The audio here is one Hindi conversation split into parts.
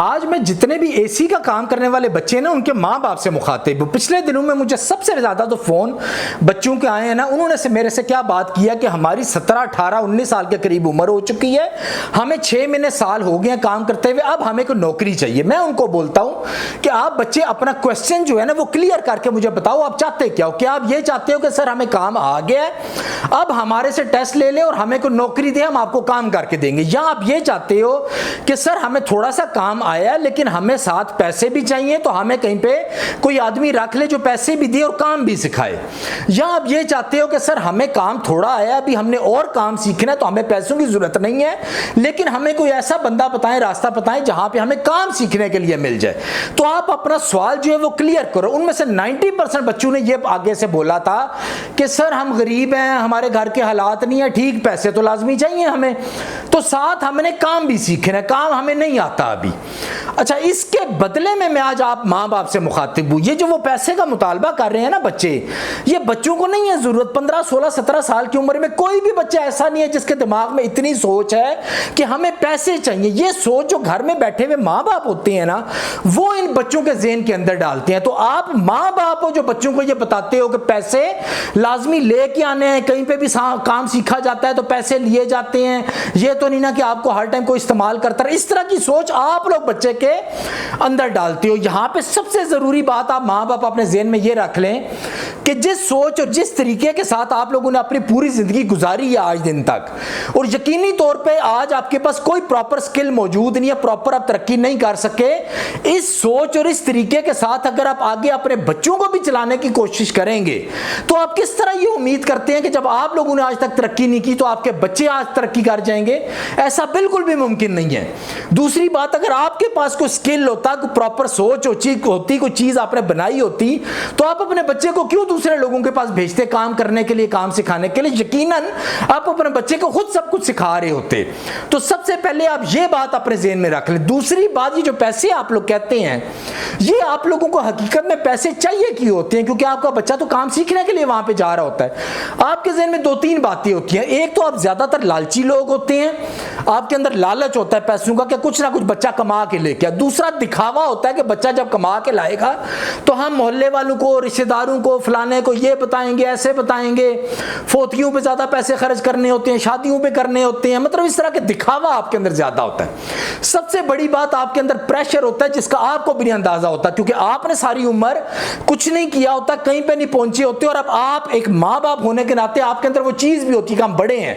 आज मैं जितने भी एसी का काम करने वाले बच्चे ना उनके माँ बाप से मुखातिब हूँ। पिछले दिनों में मुझे सबसे ज़्यादा तो फ़ोन बच्चों के आए हैं ना, उन्होंने मेरे से क्या बात किया कि हमारी 17, 18, 19 साल के करीब उम्र हो चुकी है, हमें 6 महीने साल हो गए हैं काम करते हुए, अब हमें कोई नौकरी चाहिए। मैं उनको बोलता हूँ कि आप बच्चे अपना क्वेश्चन जो है ना वो क्लियर करके मुझे बताओ, आप चाहते क्या हो? क्या आप ये चाहते हो कि सर हमें काम आ गया है, अब हमारे से टेस्ट ले ले और हमें कोई नौकरी दे, हम आपको काम करके देंगे? या आप ये चाहते हो कि सर हमें थोड़ा सा काम आया लेकिन हमें साथ पैसे भी चाहिए, तो हमें कहीं पे कोई आदमी रख ले जो पैसे भी दे और काम भी सिखाए? या आप ये चाहते हो कि सर हमें काम थोड़ा आया, अभी हमने और काम सीखना है, तो हमें पैसों की जरूरत नहीं है, लेकिन हमें कोई ऐसा बंदा बताएं, रास्ता बताएं जहां पे हमें काम सीखने के लिए मिल जाए? तो आप अपना सवाल जो है वो क्लियर करो। उनमें से 90% बच्चों ने ये आगे से बोला था कि सर हम गरीब हैं, हमारे घर के हालात नहीं है ठीक, पैसे तो लाजमी चाहिए हमें, तो साथ हमने काम भी सीखना है, काम हमें नहीं आता अभी। अच्छा, इसके बदले में मैं आज आप माँ बाप से मुखातिब हूँ। ये जो वो पैसे का मुतालबा कर रहे हैं ना बच्चे, ये बच्चों को नहीं है जरूरत। 15, 16, 17 साल की उम्र में कोई भी बच्चा ऐसा नहीं है जिसके दिमाग में इतनी सोच है कि हमें पैसे चाहिए। ये सोच जो घर में बैठे हुए माँ बाप होते हैं ना, वो इन बच्चों के ज़हन के अंदर डालते हैं। तो आप माँ बाप हो जो बच्चों को ये बताते हो कि पैसे लाजमी लेके आने हैं, कहीं पे भी काम सीखा जाता है तो पैसे लिए जाते हैं, ये तो नहीं ना कि आपको हर टाइम कोई इस्तेमाल करता रहे। इस तरह की सोच आप लोग बच्चे के अंदर डालते हो। यहां पे सबसे जरूरी बात आप माँ बाप अपने ज़हन में ये रख लें कि जिस सोच और जिस तरीके के साथ आप लोगों ने अपनी पूरी जिंदगी गुजारी है आज दिन तक, और यकीनी तौर पे आज आपके पास कोई प्रॉपर स्किल मौजूद नहीं है, प्रॉपर आप तरक्की नहीं कर सके, इस सोच और इस तरीके के साथ अगर आप आगे अपने बच्चों को भी चलाने की कोशिश करेंगे तो आप किस तरह ये उम्मीद करते हैं कि जब आप लोगों ने आज तक तरक्की नहीं की तो आपके बच्चे आज तरक्की कर जाएंगे? ऐसा बिल्कुल भी मुमकिन नहीं है। दूसरी बात, अगर आपके पास कोई स्किल होता, कोई प्रॉपर सोच होती, कोई चीज आपने बनाई होती, तो आप अपने बच्चे को क्यों दूसरे लोगों के पास भेजते काम करने के लिए, काम सिखाने के लिए? यकीनन आप अपने बच्चे को खुद सब कुछ सिखा रहे होते। तो सबसे पहले आप ये बात अपने ज़हन में रख लें। दूसरी बात, ये जो पैसे आप लोग कहते हैं, ये आप लोगों को हकीकत में पैसे चाहिए क्यों होते हैं? क्योंकि आपका बच्चा तो काम सीखने के लिए वहां पे जा रहा होता है। आपके ज़हन में 2-3 बातें होती हैं। एक तो आप ज्यादातर लालची लोग होते हैं, आपके अंदर लालच होता है पैसों का कि कुछ ना कुछ बच्चा कमा के लेके। दूसरा दिखावा होता है कि बच्चा जब कमा के लाएगा तो हम मोहल्ले वालों को, रिश्तेदारों को, फलाने को ये बताएंगे, ऐसे बताएंगे, फोतियों पे ज्यादा पैसे खर्च करने होते हैं, शादियों पे करने होते हैं, मतलब इस तरह के दिखावा आपके अंदर ज्यादा होता है। सबसे बड़ी बात, आपके अंदर प्रेशर होता है जिसका आपको भी नहीं अंदाजा होता, क्योंकि आपने सारी उम्र कुछ नहीं किया होता, कहीं पे नहीं पहुंचे होते, और अब आप एक माँ बाप होने के नाते आपके अंदर वो चीज भी होती है कि हम बड़े हैं,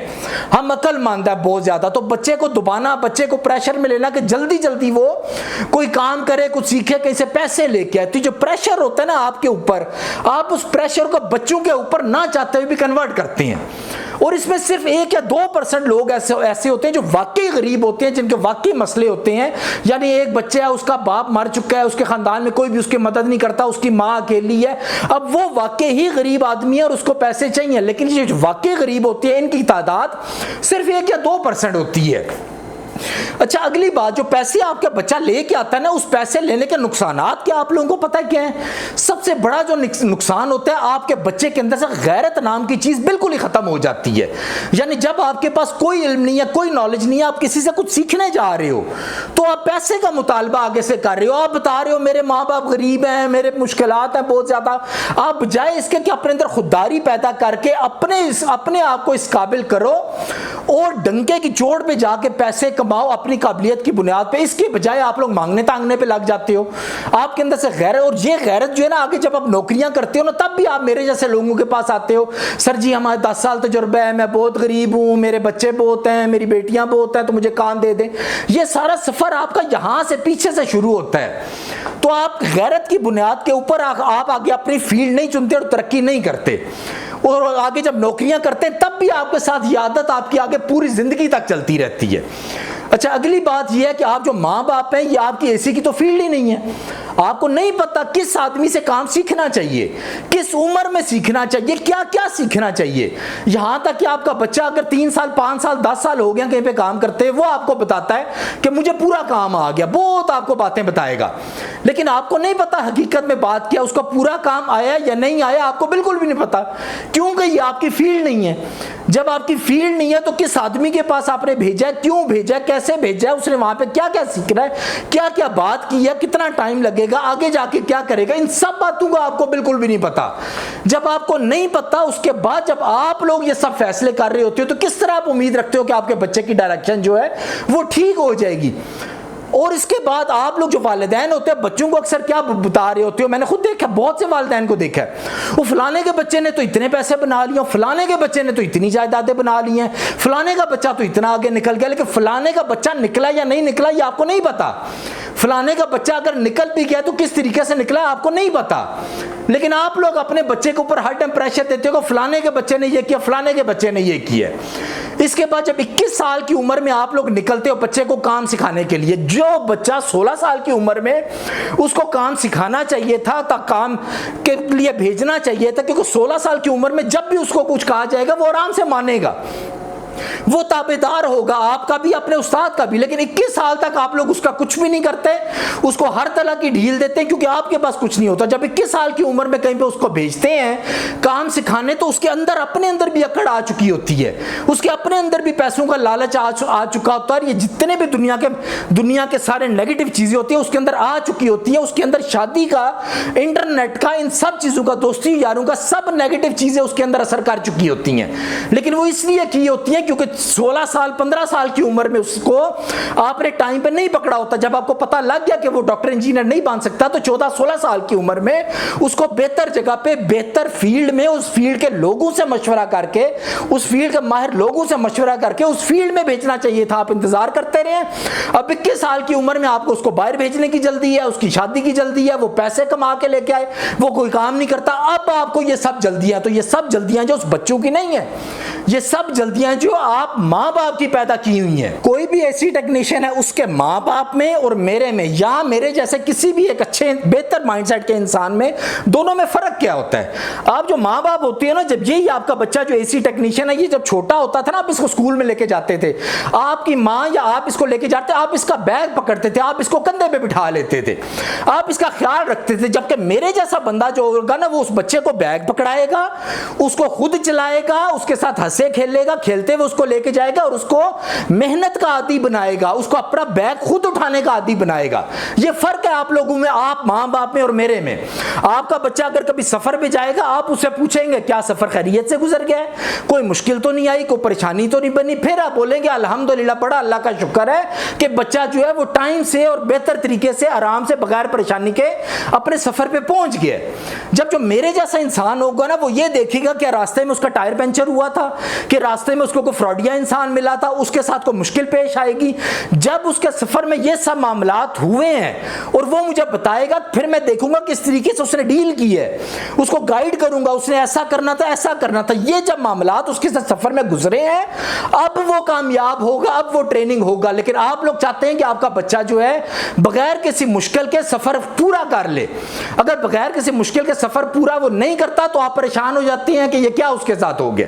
हम अक्लमंद है बहुत ज्यादा। तो बच्चे को दबाना, बच्चे को प्रेशर में लेना कि जल्दी जल्दी वो कोई काम करे, कुछ सीखे, कहीं से पैसे लेके आए, तो जो प्रेशर होता है ना आपके ऊपर, आप उस प्रेशर को बच्चों के ऊपर ना चाहते हुए भी कन्वर्ट करते हैं। और इसमें सिर्फ 1 या 2% लोग ऐसे होते हैं जो वाकई गरीब होते हैं, जिनके वाकई मसले होते हैं। यानी एक बच्चा है, उसका बाप मर चुका है, उसके खानदान में कोई भी उसकी मदद नहीं करता, उसकी माँ अकेली है, अब वो वाकई ही गरीब आदमी है और उसको पैसे चाहिए। लेकिन ये जो वाकई गरीब होती है, इनकी तादाद सिर्फ 1 या 2% होती है। अच्छा, अगली बात, जो पैसे आपका बच्चा लेके आता है ना, उस पैसे लेने के नुकसानात क्या आप लोगों को पता है क्या है? सबसे बड़ा जो नुकसान होता है, आपके बच्चे के अंदर से गैरत नाम की चीज बिल्कुल ही खत्म हो जाती है। यानी जब आपके पास कोई इल्म नहीं है, कोई नॉलेज नहीं है, आप किसी से कुछ सीखने जा रहे हो तो आप पैसे का मुतालबा आगे से कर रहे हो, आप बता रहे हो मेरे माँ बाप गरीब हैं, मेरे मुश्किलात हैं बहुत ज्यादा। आप बजाय इसके कि अपने अंदर खुददारी पैदा करके अपने आप को इस काबिल करो और डंके की चोट पे जाके पैसे कमाओ अपनी काबिलियत की बुनियाद पे, इसके बजाय आप लोग मांगने तांगने पे लग जाते हो। आपके अंदर से गैरत, और ये गैरत जो है ना, आगे जब आप नौकरियां करते हो ना, तब भी आप मेरे जैसे लोगों के पास आते हो, सर जी हमारे 10 साल तजुर्बा है, मैं बहुत गरीब हूँ, मेरे बच्चे बहुत हैं, मेरी बेटियां बहुत हैं, तो मुझे काम दे दें। ये सारा सफर आपका यहां से पीछे से शुरू होता है। तो आप गैरत की बुनियाद के ऊपर आप आगे अपनी फील्ड नहीं चुनते और तरक्की नहीं करते, और आगे जब नौकरियां करते हैं तब भी आपके साथ ये आदत आपकी आगे पूरी जिंदगी तक चलती रहती है। अच्छा, अगली बात यह है कि आप जो माँ बाप हैं, ये आपकी एसी की तो फील्ड ही नहीं है। आपको नहीं पता किस आदमी से काम सीखना चाहिए, किस उम्र में सीखना चाहिए, क्या क्या सीखना चाहिए। यहां तक कि आपका बच्चा अगर 3 साल, 5 साल, 10 साल हो गया कहीं पे काम करते हैं, वो आपको बताता है कि मुझे पूरा काम आ गया, बहुत आपको बातें बताएगा, लेकिन आपको नहीं पता हकीकत में बात क्या, उसका पूरा काम आया या नहीं आया, आपको बिल्कुल भी नहीं पता, क्योंकि ये आपकी फील्ड नहीं है। जब आपकी फील्ड नहीं है तो किस आदमी के पास आपने भेजा है, क्यों भेजा है, कैसे भेजा है, उसने वहां पे क्या क्या सीख रहा है, क्या क्या बात की है, कितना टाइम लगेगा, आगे जाके क्या करेगा, इन सब बातों का आपको बिल्कुल भी नहीं पता। जब आपको नहीं पता, उसके बाद जब आप लोग ये सब फैसले कर रहे होते हो तो किस तरह आप उम्मीद रखते हो कि आपके बच्चे की डायरेक्शन जो है वो ठीक हो जाएगी। और इसके बाद आप लोग जो वालिदैन होते हैं बच्चों को अक्सर क्या बता रहे होते हो, मैंने खुद देखा, बहुत से वालिदैन को देखा है, वो फलाने के बच्चे ने तो इतने पैसे बना लिए, फलाने के बच्चे ने तो इतनी जायदादें बना ली हैं, फलाने का बच्चा तो इतना आगे निकल गया। लेकिन फलाने का बच्चा निकला या नहीं निकला ये आपको नहीं पता। फलाने का बच्चा अगर निकल भी गया तो किस तरीके से निकला आपको नहीं पता। लेकिन आप लोग अपने बच्चे के ऊपर हर टाइम प्रेशर देते हो कि फलाने के बच्चे ने ये किया, फलाने के बच्चे ने ये किया। इसके बाद जब 21 साल की उम्र में आप लोग निकलते हो बच्चे को काम सिखाने के लिए, जो बच्चा 16 साल की उम्र में उसको काम सिखाना चाहिए था, काम के लिए भेजना चाहिए था, क्योंकि 16 साल की उम्र में जब भी उसको कुछ कहा जाएगा वो आराम से मानेगा, वो ताबेदार होगा, आपका भी अपने उस्ताद का भी। लेकिन 21 साल तक आप लोग उसका कुछ भी नहीं करते, उसको हर तरह की ढील देते हैं, क्योंकि आपके पास कुछ नहीं होता। जब 21 साल की उम्र में कहीं पे उसको भेजते हैं काम सिखाने तो उसके अंदर अपने अंदर भी अकड़ आ चुकी होती है, उसके अपने अंदर भी पैसों का लालच आ चुका होता है। ये जितने भी दुनिया के सारे नेगेटिव चीजें होती है उसके अंदर आ चुकी होती है। उसके अंदर शादी का, इंटरनेट का, इन सब चीजों का, दोस्ती यारों का, सब नेगेटिव चीजें उसके अंदर असर कर चुकी होती हैं। लेकिन वो इसलिए की होती है क्योंकि 16 साल 15 साल की उम्र में उसको आपने टाइम पे नहीं पकड़ा होता। जब आपको पता लग गया कि वो डॉक्टर इंजीनियर नहीं बन सकता तो 14-16 साल की उम्र में उसको बेहतर जगह पे, बेहतर फील्ड में, उस फील्ड के लोगों से मशवरा करके, उस फील्ड के माहिर लोगों से मशवरा करके उस फील्ड में भेजना चाहिए था। आप इंतजार करते रहे। अब 21 साल की उम्र में आपको उसको बाहर भेजने की जल्दी है, उसकी शादी की जल्दी है, वो पैसे कमा के लेके आए, वो कोई काम नहीं करता। अब आपको ये सब जल्दियां, तो ये सब जल्दियां जो उस बच्चों की नहीं है, ये सब जल्दियां जो आप माँ बाप की पैदा की हुई हैं। कोई भी ऐसी टेक्नीशियन है उसके माँ बाप में और मेरे में, या मेरे जैसे किसी भी एक अच्छे बेहतर माइंडसेट के इंसान में, दोनों में फर्क क्या होता है? आप जो माँ बाप होती है ना, जब यही आपका बच्चा जो एसी टेक्नीशियन है, ये जब छोटा होता था ना, आप इसको स्कूल में लेके जाते थे, आपकी माँ या आप इसको लेके जाते, आप इसका बैग पकड़ते थे, आप इसको कंधे पे बिठा लेते थे, आप इसका ख्याल रखते थे। जबकि मेरे जैसा बंदा जो होगा ना, वो उस बच्चे को बैग पकड़ाएगा, उसको खुद चलाएगा, उसके साथ हंसे खेलेगा, खेलते हुए उसको लेके जाएगा और उसको मेहनत का आदी बनाएगा, उसको अपना बैग खुद उठाने का आदी बनाएगा। ये फर्क है आप लोगों में, आप माँ बाप में और मेरे में। आपका बच्चा अगर कभी सफर पे जाएगा, आप उससे पूछेंगे क्या सफर खैरियत से गुजर गया है, कोई मुश्किल तो नहीं आई, कोई परेशानी तो नहीं बनी, फिर आप बोलेंगे अल्हम्दुलिल्लाह, बड़ा अल्लाह का शुक्र है कि बच्चा जो है वो टाइम से और बेहतर तरीके से आराम से बगैर परेशानी के अपने सफर पे पहुंच गया। जब जो मेरे जैसा इंसान होगा ना, वो ये देखेगा कि रास्ते में उसका टायर पंचर हुआ था, कि रास्ते में उसको कोई फ्रॉडिया इंसान मिला था, उसके साथ कोई मुश्किल पेश आएगी। जब उसके सफर में ये सब मामलात हुए हैं और वो मुझे बताएगा, फिर मैं देखूंगा किस तरीके से उसने डील की है, उसको गाइड करूंगा, उसने ऐसा करना था, ऐसा करना था। ये जब मामलात उसके साथ सफर में गुजरे हैं, अब वो कामयाब होगा, अब वो ट्रेनिंग होगा। लेकिन आप लोग चाहते हैं कि आपका बच्चा जो है बगैर किसी मुश्किल के सफर पूरा कर ले। अगर बगैर किसी मुश्किल के सफर पूरा वो नहीं करता तो आप परेशान हो जाते हैं कि ये क्या उसके साथ हो गया।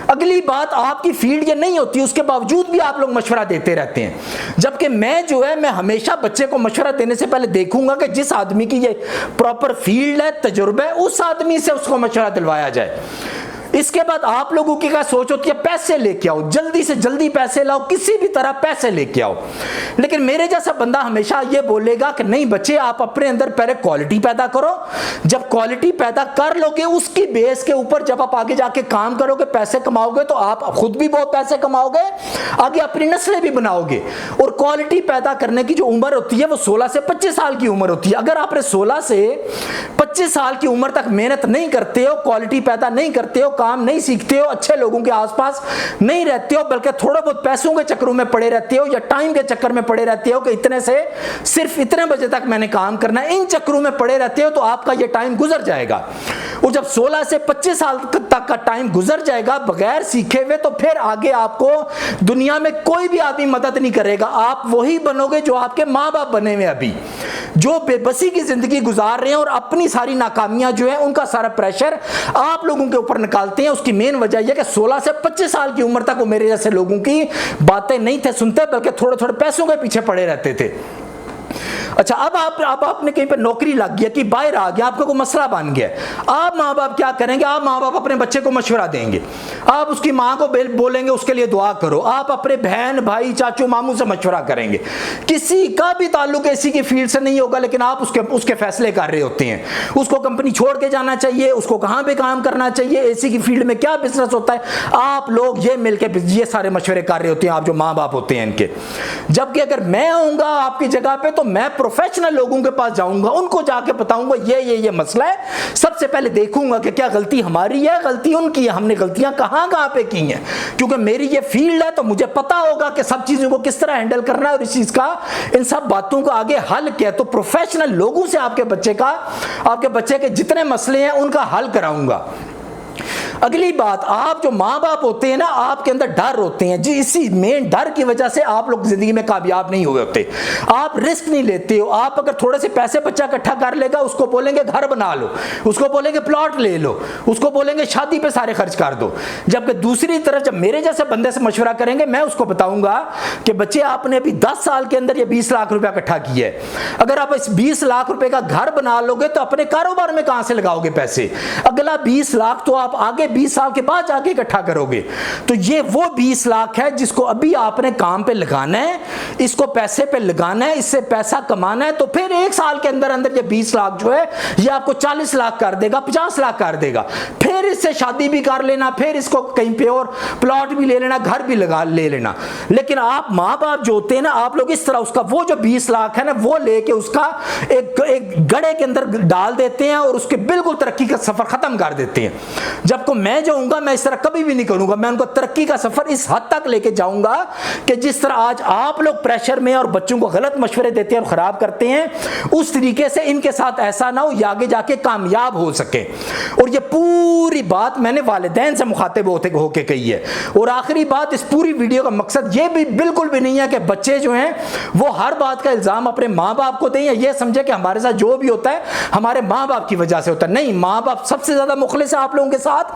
अगली बात, आपकी फील्ड ये नहीं होती, उसके बावजूद भी आप लोग मशवरा देते रहते हैं। जबकि मैं जो है, मैं हमेशा बच्चे को मशवरा देने से पहले देखूंगा कि जिस आदमी की ये प्रॉपर फील्ड है, तजुर्बा है, उस आदमी से उसको मशवरा दिलवाया जाए। इसके बाद आप लोगों की क्या सोच होती है, पैसे लेके आओ, जल्दी से जल्दी पैसे लाओ, किसी भी तरह पैसे लेके आओ। लेकिन मेरे जैसा बंदा हमेशा ये बोलेगा कि नहीं बच्चे, आप अपने अंदर पहले क्वालिटी पैदा करो। जब क्वालिटी पैदा कर लोगे, उसकी बेस के ऊपर जब आप आगे जाके काम करोगे, पैसे कमाओगे, तो आप खुद भी बहुत पैसे कमाओगे, आगे अपनी नस्लें भी बनाओगे। और क्वालिटी पैदा करने की जो उम्र होती है वो 16 से 25 साल की उम्र होती है। अगर आपने 16 से 25 साल की उम्र तक मेहनत नहीं करते हो, क्वालिटी पैदा नहीं करते हो, काम नहीं सीखते हो, अच्छे लोगों के आसपास नहीं रहते हो, बल्कि थोड़ा बहुत पैसों के चक्करों में पड़े रहते हो या टाइम के चक्कर में पड़े रहते हो कि इतने से सिर्फ इतने बजे तक मैंने काम करना है, इन चक्करों में पड़े रहते हो, तो आपका ये टाइम गुजर जाएगा। और जब 16 से 25 साल तक का टाइम गुजर जाएगा बगैर सीखे हुए, तो फिर आगे आपको दुनिया में कोई भी आदमी मदद नहीं करेगा। आप वही बनोगे जो आपके माँ बाप बने हुए अभी, जो बेबसी की जिंदगी गुजार रहे हैं और अपनी सारी नाकामियां जो है उनका सारा प्रेशर आप लोगों के ऊपर निकालते हैं। उसकी मेन वजह यह कि 16 से 25 साल की उम्र तक वो मेरे जैसे लोगों की बातें नहीं थे सुनते, बल्कि थोड़े थोड़े पैसों के पीछे पड़े रहते थे। अच्छा, अब आपने कहीं पे नौकरी लग गया कि बाहर आ गया, आपका कोई मसला बन गया, आप माँ बाप क्या करेंगे? आप माँ बाप अपने बच्चे को मशवरा देंगे, आप उसकी माँ को बोलेंगे उसके लिए दुआ करो, आप अपने बहन भाई चाचू मामू से मशवरा करेंगे, किसी का भी ताल्लुक एसी की फील्ड से नहीं होगा, लेकिन आप उसके फैसले कर रहे होते हैं। उसको कंपनी छोड़ के जाना चाहिए, उसको कहां पे काम करना चाहिए, एसी की फील्ड में क्या बिजनेस होता है, आप लोग ये मिलकर ये सारे मशवरे कर रहे होते हैं, आप जो माँ बाप होते हैं इनके। जबकि अगर मैं आऊंगा आपकी जगह पे तो मैं प्रोफेशनल लोगों के पास जाऊंगा, उनको जाके बताऊंगा ये मसला है, सबसे पहले देखूंगा कि क्या गलती हमारी है, गलती उनकी है, हमने गलतियां कहां पे की हैं, क्योंकि मेरी ये फील्ड है तो मुझे पता होगा कि सब चीजों को किस तरह हैंडल करना है और इस चीज का, इन सब बातों को आगे हल किया तो प्रोफेशनल लोगों से आपके बच्चे के जितने मसले हैं उनका हल कराऊंगा। अगली बात, आप जो माँ बाप होते हैं ना, आपके अंदर डर होते हैं, जी इसी मेन डर की वजह से आप लोग जिंदगी में कामयाब नहीं हुए होते। आप रिस्क नहीं लेते हो। आप अगर थोड़े से पैसे बच्चा इकट्ठा कर लेगा, उसको बोलेंगे घर बना लो, उसको बोलेंगे प्लॉट ले लो, उसको बोलेंगे शादी पे सारे खर्च कर दो। जबकि दूसरी तरफ जब मेरे जैसे बंदे से मशवरा करेंगे, मैं उसको बताऊंगा कि बच्चे आपने अभी 10 साल के अंदर ये 20 लाख रुपया इकट्ठा किया है, अगर आप इस 20 लाख रुपए का घर बना लोगे तो अपने कारोबार में कहां से लगाओगे पैसे, अगला 20 लाख तो आप आगे 20 साल के बाद जाके इकट्ठा करोगे। तो ये वो 20 लाख है जिसको अभी आपने काम पे लगाना है, इसको पैसे पे लगाना है, इससे पैसा कमाना है, तो फिर 1 साल के अंदर अंदर ये 20 लाख जो है ये आपको 40 लाख कर देगा, 50 लाख कर देगा। फिर इससे शादी भी कर लेना, फिर इसको कहीं पे और प्लॉट भी ले लेना, घर भी ले लेना। लेकिन आप माँ बाप जो होते हैं ना, आप लोग इस तरह उसका वो जो 20 लाख है ना, वो लेके उसका एक गड़े के अंदर डाल देते हैं और उसके बिल्कुल तरक्की का सफर खत्म कर देते हैं। जबकि मैं जाऊंगा, मैं इस तरह कभी भी नहीं करूंगा, मैं उनको तरक्की का सफर इस हद तक लेके जाऊंगा कि जिस तरह आज आप लोग प्रेशर में और बच्चों को गलत मशवरे देते हैं और खराब करते हैं, उस तरीके से इनके साथ ऐसा ना हो, ये आगे जाके कामयाब हो सके। और ये पूरी बात मैंने वालिदैन से मुखातिब होके कही है। और आखिरी बात, इस पूरी वीडियो का मकसद ये भी बिल्कुल भी नहीं है कि बच्चे जो हैं वो हर बात का इल्जाम अपने माँ बाप को दें या ये समझे कि हमारे साथ जो भी होता है हमारे माँ बाप की वजह से होता है। नहीं, माँ बाप सबसे ज्यादा मुखलिस है आप लोगों के साथ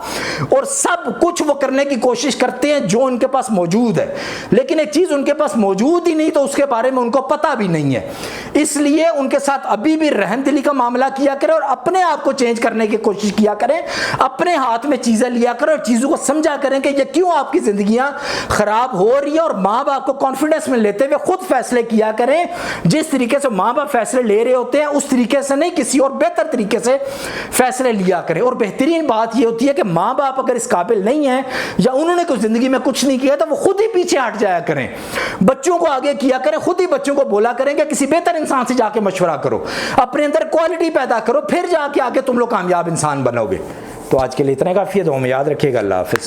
और सब कुछ वो करने की कोशिश करते हैं जो उनके पास मौजूद है, लेकिन एक चीज उनके पास मौजूद ही नहीं तो उसके बारे में उनको पता भी नहीं है। इसलिए उनके साथ अभी भी रहमदिली का मामला किया करें और अपने आप को चेंज करने की कोशिश किया करें, अपने हाथ में चीजें लिया करें और चीजों को समझा करें कि ये क्यों आपकी जिंदगियां खराब हो रही है, और माँ बाप को कॉन्फिडेंस में लेते हुए खुद फैसले किया करें। जिस तरीके से माँ बाप फैसले ले रहे होते हैं उस तरीके से नहीं, किसी और बेहतर तरीके से फैसले लिया करें। और बेहतरीन बात यह होती है कि माँ बाप अगर इस काबिल नहीं है या उन्होंने कुछ जिंदगी में कुछ नहीं किया तो वो खुद ही पीछे हट जाया करें, बच्चों को आगे किया करें, खुद ही बच्चों को बोला करें कि किसी बेहतर इंसान से जाके मशवरा करो, अपने अंदर क्वालिटी पैदा करो, फिर जाके आगे तुम लोग कामयाब इंसान बनोगे। तो आज के लिए इतना काफी है, तो हमें याद रखिएगा। अल्लाह हाफिज।